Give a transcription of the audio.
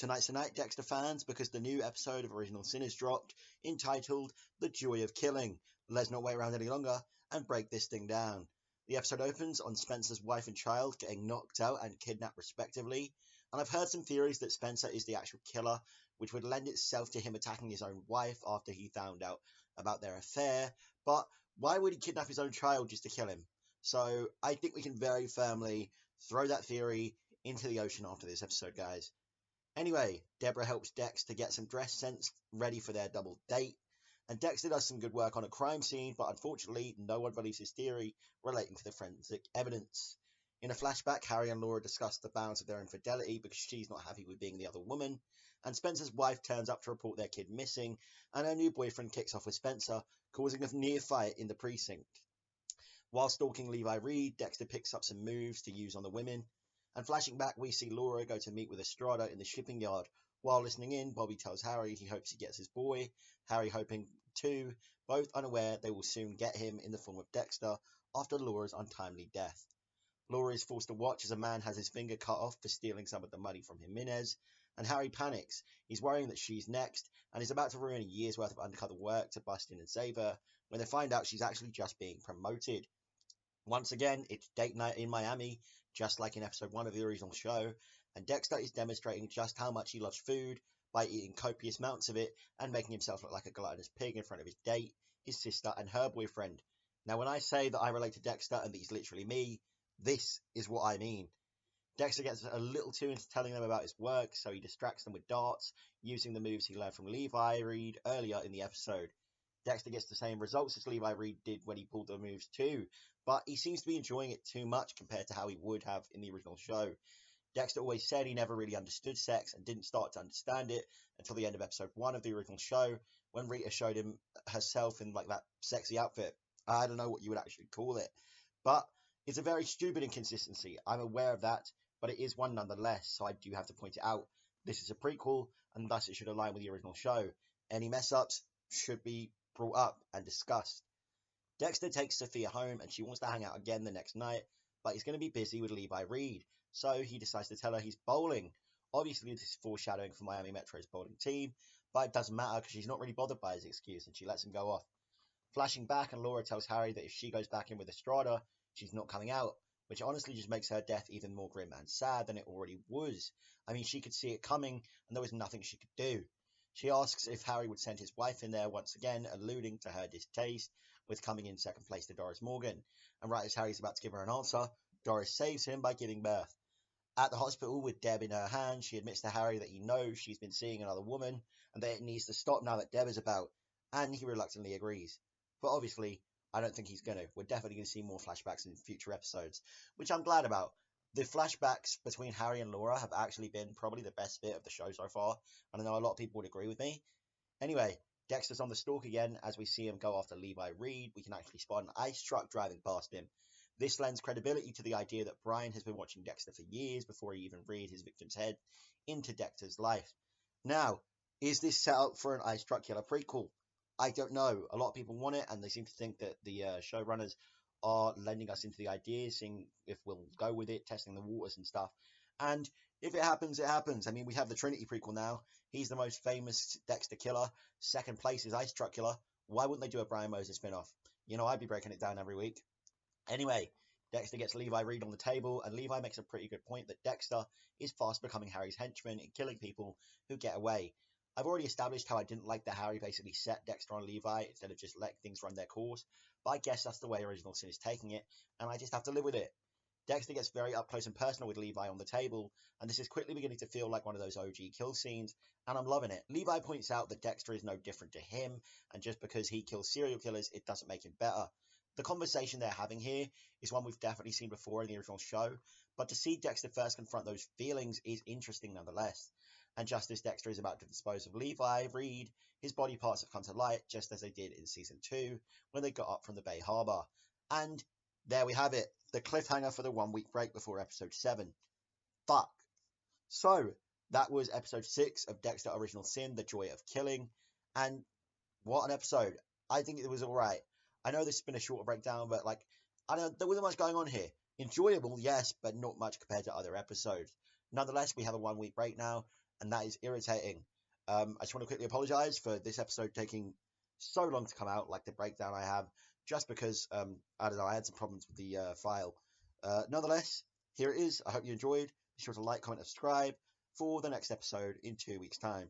Tonight's the night, Dexter fans, because the new episode of Original Sin is dropped, entitled The Joy of Killing. Let's not wait around any longer and break this thing down. The episode opens on Spencer's wife and child getting knocked out and kidnapped respectively, and I've heard some theories that Spencer is the actual killer, which would lend itself to him attacking his own wife after he found out about their affair, but why would he kidnap his own child just to kill him? So I think we can very firmly throw that theory into the ocean after this episode, guys. Anyway, Debra helps Dex to get some dress sense ready for their double date, and Dexter does some good work on a crime scene, but unfortunately no one believes his theory relating to the forensic evidence. In a flashback, Harry and Laura discuss the bounds of their infidelity because she's not happy with being the other woman, and Spencer's wife turns up to report their kid missing, and her new boyfriend kicks off with Spencer, causing a near fight in the precinct. While stalking Levi Reed, Dexter picks up some moves to use on the women. And flashing back, we see Laura go to meet with Estrada in the shipping yard. While listening in, Bobby tells Harry he hopes he gets his boy, Harry hoping too, both unaware they will soon get him in the form of Dexter after Laura's untimely death. Laura is forced to watch as a man has his finger cut off for stealing some of the money from Jimenez, and Harry panics. He's worrying that she's next, and is about to ruin a year's worth of undercover work to bust in and save her, when they find out she's actually just being promoted. Once again, it's date night in Miami, just like in episode 1 of the original show, and Dexter is demonstrating just how much he loves food by eating copious amounts of it and making himself look like a gluttonous pig in front of his date, his sister, and her boyfriend. Now, when I say that I relate to Dexter and that he's literally me, this is what I mean. Dexter gets a little too into telling them about his work, so he distracts them with darts, using the moves he learned from Levi Reed earlier in the episode. Dexter gets the same results as Levi Reed did when he pulled the moves too, but he seems to be enjoying it too much compared to how he would have in the original show. Dexter always said he never really understood sex and didn't start to understand it until the end of episode 1 of the original show, when Rita showed him herself in like that sexy outfit. I don't know what you would actually call it, but it's a very stupid inconsistency. I'm aware of that, but it is one nonetheless, so I do have to point it out. This is a prequel, and thus it should align with the original show. Any mess-ups should be brought up and discussed. Dexter takes Sophia home and she wants to hang out again the next night, but he's going to be busy with Levi Reed, so he decides to tell her he's bowling. Obviously, this is foreshadowing for Miami Metro's bowling team, but it doesn't matter because she's not really bothered by his excuse and she lets him go off. Flashing back, and Laura tells Harry that if she goes back in with Estrada, she's not coming out, which honestly just makes her death even more grim and sad than it already was. I mean, she could see it coming and there was nothing she could do. She asks if Harry would send his wife in there once again, alluding to her distaste with coming in second place to Doris Morgan. And right as Harry's about to give her an answer, Doris saves him by giving birth. At the hospital with Deb in her hand, she admits to Harry that he knows she's been seeing another woman and that it needs to stop now that Deb is about, and he reluctantly agrees. But obviously, I don't think he's going to. We're definitely going to see more flashbacks in future episodes, which I'm glad about. The flashbacks between Harry and Laura have actually been probably the best bit of the show so far, and I know a lot of people would agree with me. Anyway, Dexter's on the stalk again. As we see him go after Levi Reed, we can actually spot an ice truck driving past him. This lends credibility to the idea that Brian has been watching Dexter for years before he even reared his victim's head into Dexter's life. Now, is this set up for an ice truck killer prequel? I don't know. A lot of people want it, and they seem to think that the showrunners are lending us into the idea, seeing if we'll go with it, testing the waters and stuff. And if it happens, it happens. I mean, we have the Trinity prequel now. He's the most famous Dexter killer. Second place is Ice Truck Killer. Why wouldn't they do a Brian Moser spin-off? You know, I'd be breaking it down every week. Anyway, Dexter gets Levi Reed on the table, and Levi makes a pretty good point that Dexter is fast becoming Harry's henchman and killing people who get away. I've already established how I didn't like that Harry basically set Dexter on Levi instead of just letting things run their course, but I guess that's the way Original Sin is taking it, and I just have to live with it. Dexter gets very up close and personal with Levi on the table, and this is quickly beginning to feel like one of those OG kill scenes, and I'm loving it. Levi points out that Dexter is no different to him, and just because he kills serial killers, it doesn't make him better. The conversation they're having here is one we've definitely seen before in the original show, but to see Dexter first confront those feelings is interesting nonetheless. And just as Dexter is about to dispose of Levi Reed, his body parts have come to light, just as they did in Season 2, when they got up from the Bay Harbor. And there we have it, the cliffhanger for the 1 week break before Episode 7. Fuck. So, that was Episode 6 of Dexter Original Sin, The Joy of Killing, and what an episode. I think it was alright. I know this has been a shorter breakdown, but like, I don't know, there wasn't much going on here. Enjoyable, yes, but not much compared to other episodes. Nonetheless, we have a 1 week break now, and that is irritating. I just want to quickly apologise for this episode taking so long to come out, like the breakdown I have, just because, I don't know, I had some problems with the file. Nonetheless, here it is. I hope you enjoyed. Be sure to like, comment, and subscribe for the next episode in 2 weeks' time.